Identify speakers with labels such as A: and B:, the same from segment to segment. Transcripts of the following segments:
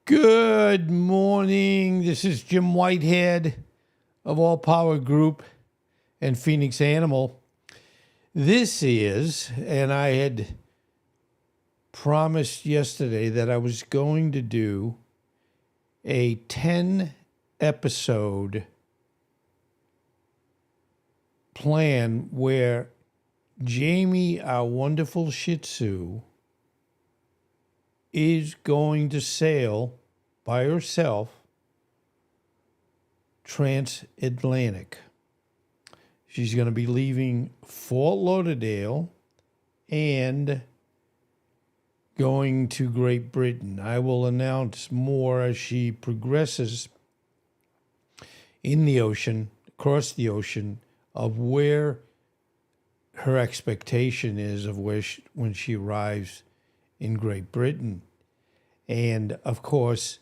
A: Good morning. This is Jim Whitehead of All Power Group and Phoenix Animal. This is, and I had promised yesterday that I was going to do a 10 episode plan where Jaimie, our wonderful Shih Tzu, is going to sail by herself transatlantic. She's going to be leaving Fort Lauderdale and going to Great Britain. I will announce more as she progresses in the ocean, across the ocean, of where her expectation is of where when she arrives in Great Britain. And of course,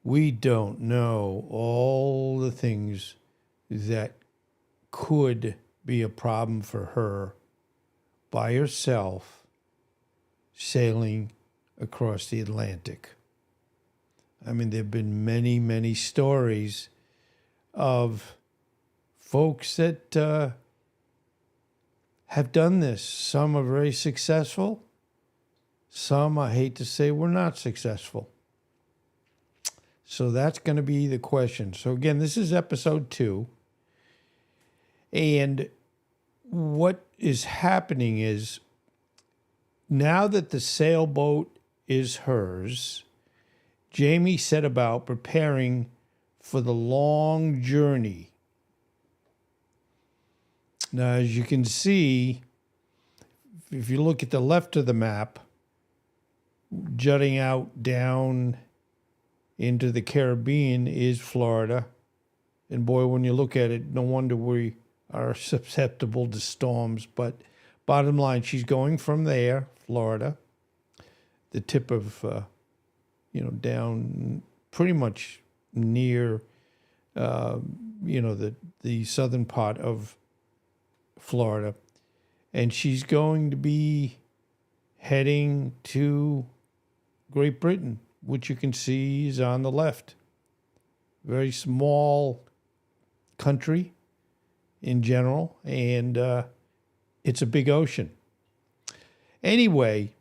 A: we don't know all the things that could be a problem for her by herself sailing across the Atlantic. I mean, there have been many, many stories of folks that have done this. Some are very successful. Some, I hate to say, were not successful. So that's going to be the question. So again, this is episode 2. And what is happening is, now that the sailboat is hers, Jaimie set about preparing for the long journey. Now, as you can see, if you look at the left of the map, jutting out down into the Caribbean is Florida. And boy, when you look at it, no wonder we are susceptible to storms. But bottom line, she's going from there, Florida, the tip of, down pretty much near, the southern part of Florida. And she's going to be heading to Great Britain, which you can see is on the left. Very small country in general, and it's a big ocean. Anyway,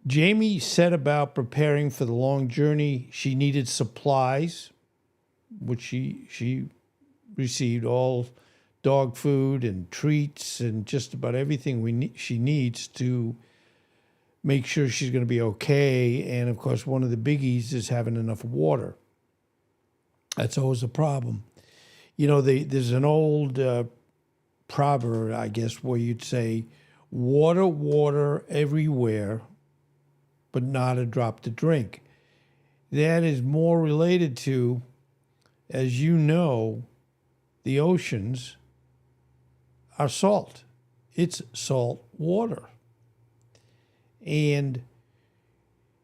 A: Jaimie set about preparing for the long journey. She needed supplies, which she received, all dog food and treats and just about everything she needs to make sure she's going to be okay. And of course, one of the biggies is having enough water. That's always a problem. You know, there's an old proverb, I guess, where you'd say, water, water everywhere, but not a drop to drink. That is more related to, as you know, the oceans are salt. It's salt water. And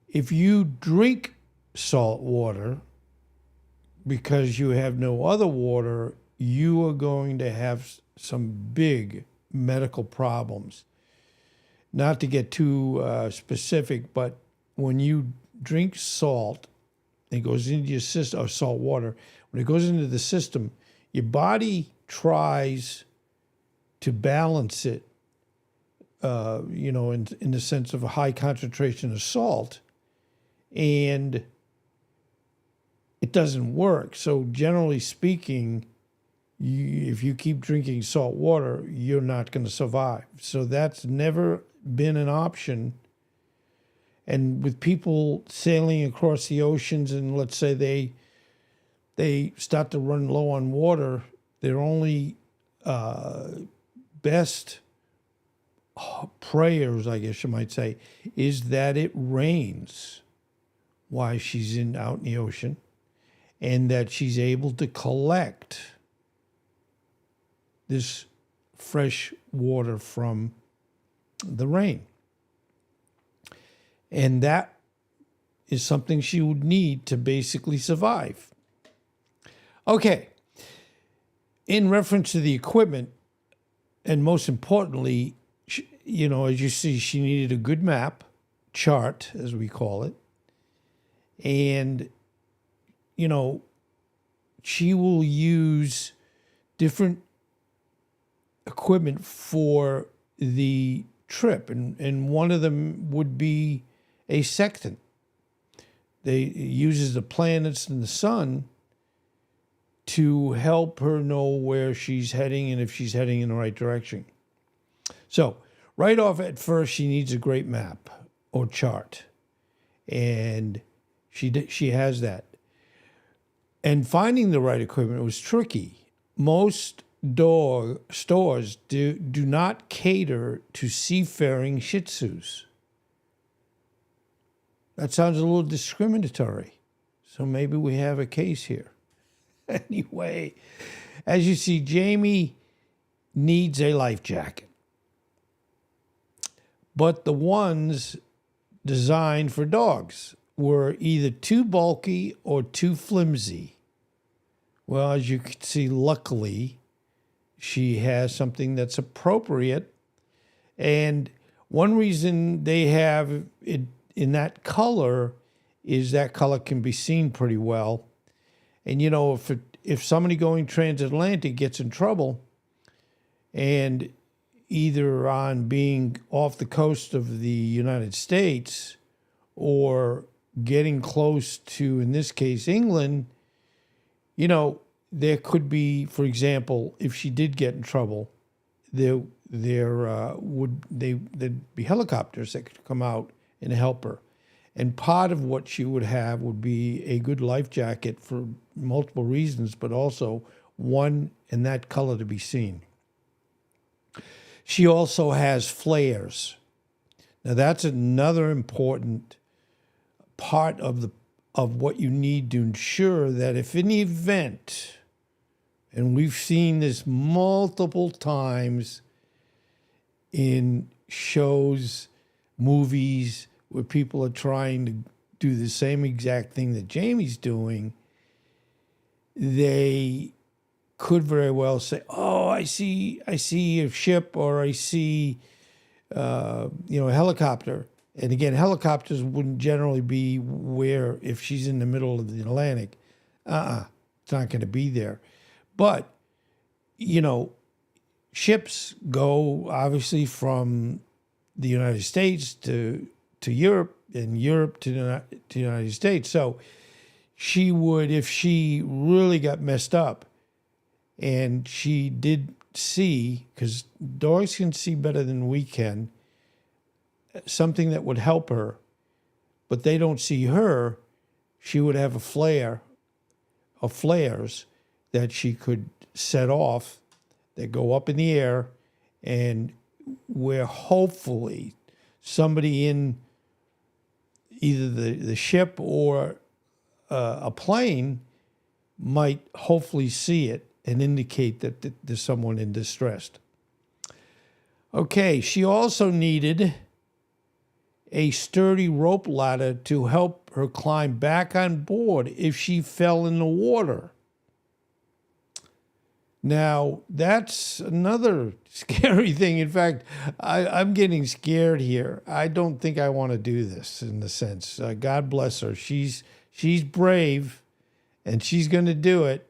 A: if you drink salt water because you have no other water, you are going to have some big medical problems. Not to get too specific, but when you drink salt, it goes into your system, or salt water, when it goes into the system, your body tries to balance it, in the sense of a high concentration of salt, and it doesn't work. So generally speaking, if you keep drinking salt water, you're not going to survive. So that's never been an option. And with people sailing across the oceans, and let's say they start to run low on water, their only best prayers, I guess you might say, is that it rains while she's out in the ocean, and that she's able to collect this fresh water from the rain. And that is something she would need to basically survive. Okay. In reference to the equipment, and most importantly, as you see, she needed a good map, chart, as we call it, and you know, she will use different equipment for the trip, and one of them would be a sextant. It uses the planets and the sun to help her know where she's heading and if she's heading in the right direction. So, right off at first, she needs a great map or chart, and she has that. And finding the right equipment was tricky. Most dog stores do not cater to seafaring Shih Tzus. That sounds a little discriminatory. So maybe we have a case here. Anyway, as you see, Jaimie needs a life jacket. But the ones designed for dogs were either too bulky or too flimsy. Well, as you can see, luckily, she has something that's appropriate. And one reason they have it in that color is that color can be seen pretty well. And, you know, if somebody going transatlantic gets in trouble, and either on being off the coast of the United States or getting close to, in this case, England, you know, there could be, for example, if she did get in trouble, there'd be helicopters that could come out and help her. And part of what she would have would be a good life jacket for multiple reasons, but also one in that color to be seen. She also has flares. Now that's another important part of what you need to ensure that if in the event, and we've seen this multiple times in shows, movies, where people are trying to do the same exact thing that Jaimie's doing, they could very well say, "Oh, I see a ship, or I see, a helicopter." And again, helicopters wouldn't generally be where, if she's in the middle of the Atlantic, it's not going to be there. But, you know, ships go obviously from the United States to Europe, and Europe to the United States. So she would, if she really got messed up, and she did see, because dogs can see better than we can, something that would help her, but they don't see her, she would have a flare of flares that she could set off that go up in the air, and where hopefully somebody in either the ship or a plane might hopefully see it and indicate that there's someone in distress. Okay, she also needed a sturdy rope ladder to help her climb back on board if she fell in the water. Now, that's another scary thing. In fact, I'm getting scared here. I don't think I want to do this, in the sense. God bless her. She's brave, and she's going to do it.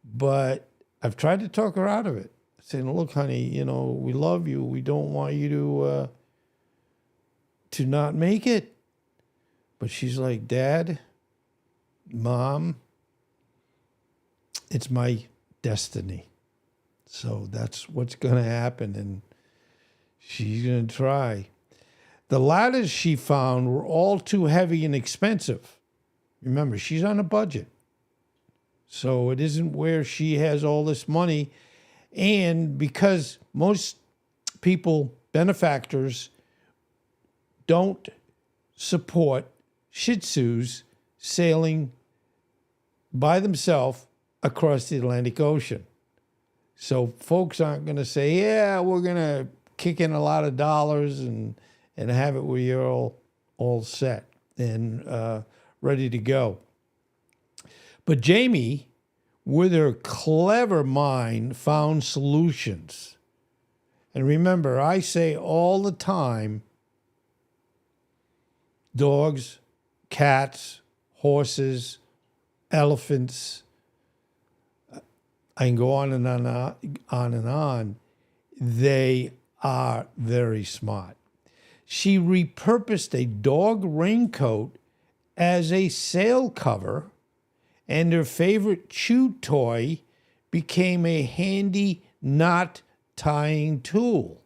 A: But I've tried to talk her out of it, saying, "Look, honey, you know, we love you. We don't want you to not make it." But she's like, "Dad, Mom, it's my destiny. So that's what's going to happen." And she's going to try. The ladders she found were all too heavy and expensive. Remember, she's on a budget. So it isn't where she has all this money. And because most people, benefactors, don't support Shih Tzus sailing by themselves across the Atlantic Ocean. So folks aren't going to say, "Yeah, we're going to kick in a lot of dollars and have it where you're all set and ready to go." But Jaimie, with her clever mind, found solutions. And remember, I say all the time, dogs, cats, horses, elephants. I can go on and on and on. They are very smart. She repurposed a dog raincoat as a sail cover, and her favorite chew toy became a handy knot tying tool.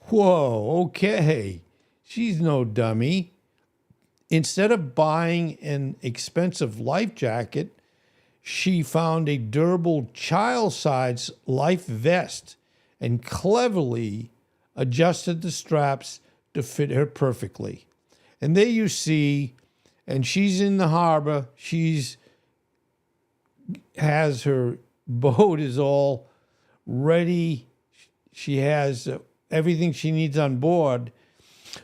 A: Whoa, okay. She's no dummy. Instead of buying an expensive life jacket, she found a durable child-size life vest and cleverly adjusted the straps to fit her perfectly. And there you see, and she's in the harbor. Has her boat is all ready. She has everything she needs on board.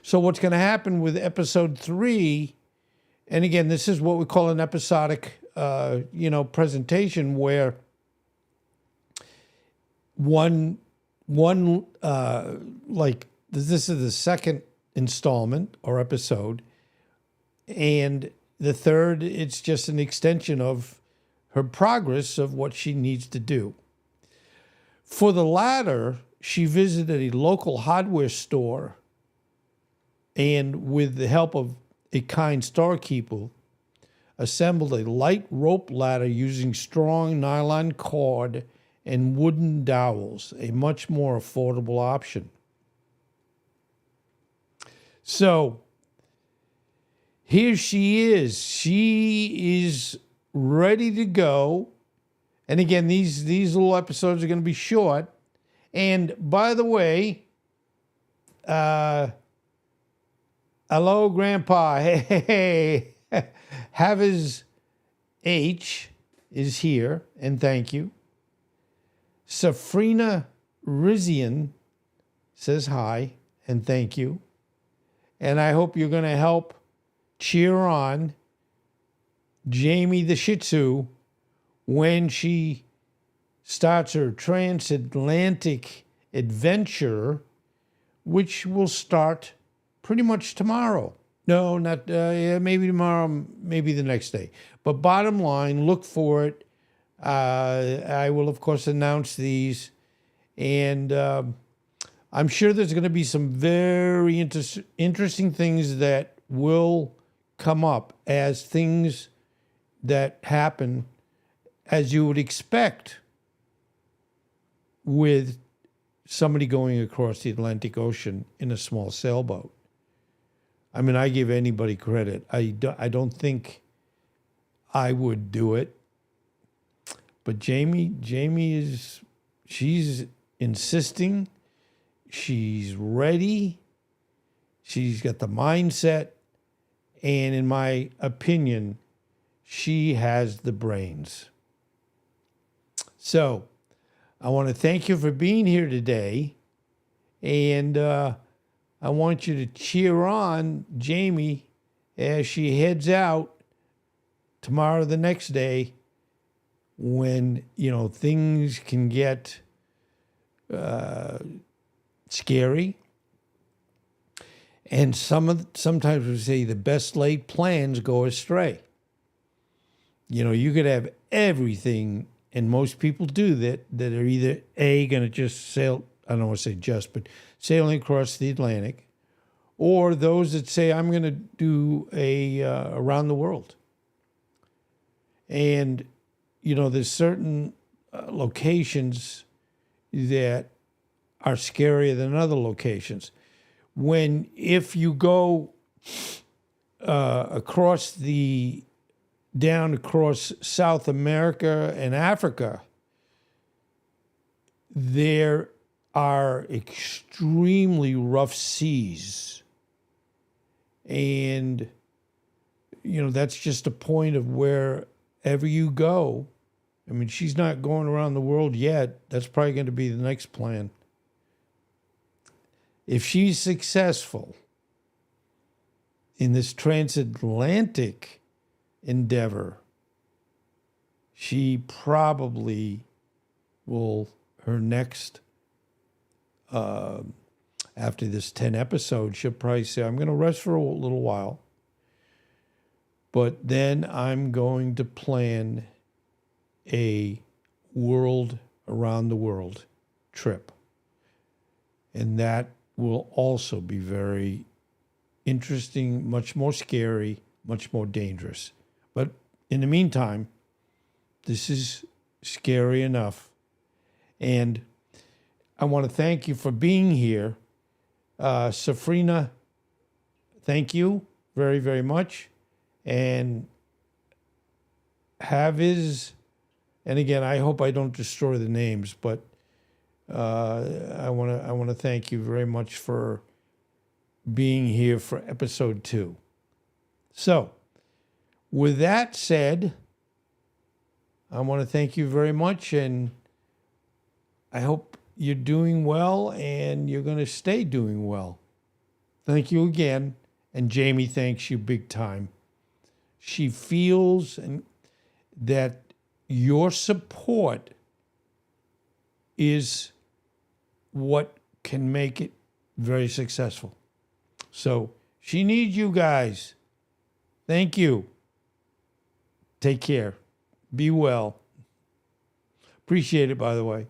A: So what's going to happen with episode 3, and again, this is what we call an episodic presentation, where this is the second installment or episode, and the third, it's just an extension of her progress of what she needs to do. For the latter, she visited a local hardware store and, with the help of a kind storekeeper, assembled a light rope ladder using strong nylon cord and wooden dowels, a much more affordable option. So here she is. She is ready to go. And again, these little episodes are going to be short. And by the way, hello, Grandpa. Hey. Havers H is here, and thank you. Safrina Rizian says hi, and thank you. And I hope you're going to help cheer on Jaimie the Shih Tzu when she starts her transatlantic adventure, which will start pretty much tomorrow. No, not maybe tomorrow, maybe the next day. But bottom line, look for it. I will, of course, announce these. And I'm sure there's going to be some very interesting things that will come up as things that happen, as you would expect with somebody going across the Atlantic Ocean in a small sailboat. I mean, I give anybody credit. I don't think I would do it. But Jaimie she's insisting. She's ready. She's got the mindset. And in my opinion, she has the brains. So I want to thank you for being here today. And I want you to cheer on Jaimie as she heads out tomorrow, the next day, when, things can get scary. And sometimes we say the best laid plans go astray. You could have everything, and most people do that are either going to just sail, I don't want to say just, but sailing across the Atlantic, or those that say, I'm going to do a around the world. And, there's certain locations that are scarier than other locations. If you go across South America and Africa, there are extremely rough seas. And, that's just a point of wherever you go. I mean, she's not going around the world yet. That's probably going to be the next plan. If she's successful in this transatlantic endeavor, she probably will, her next, after this 10 episodes, she'll probably say, I'm going to rest for a little while. But then I'm going to plan a around the world trip. And that will also be very interesting, much more scary, much more dangerous. But in the meantime, this is scary enough. And I want to thank you for being here. Safrina, thank you very, very much. And and again, I hope I don't destroy the names, but I want to thank you very much for being here for episode 2. So, with that said, I want to thank you very much, and I hope you're doing well and you're going to stay doing well. Thank you again, and Jaimie thanks you big time. She feels that your support is what can make it very successful. So she needs you guys. Thank you. Take care. Be well. Appreciate it, by the way.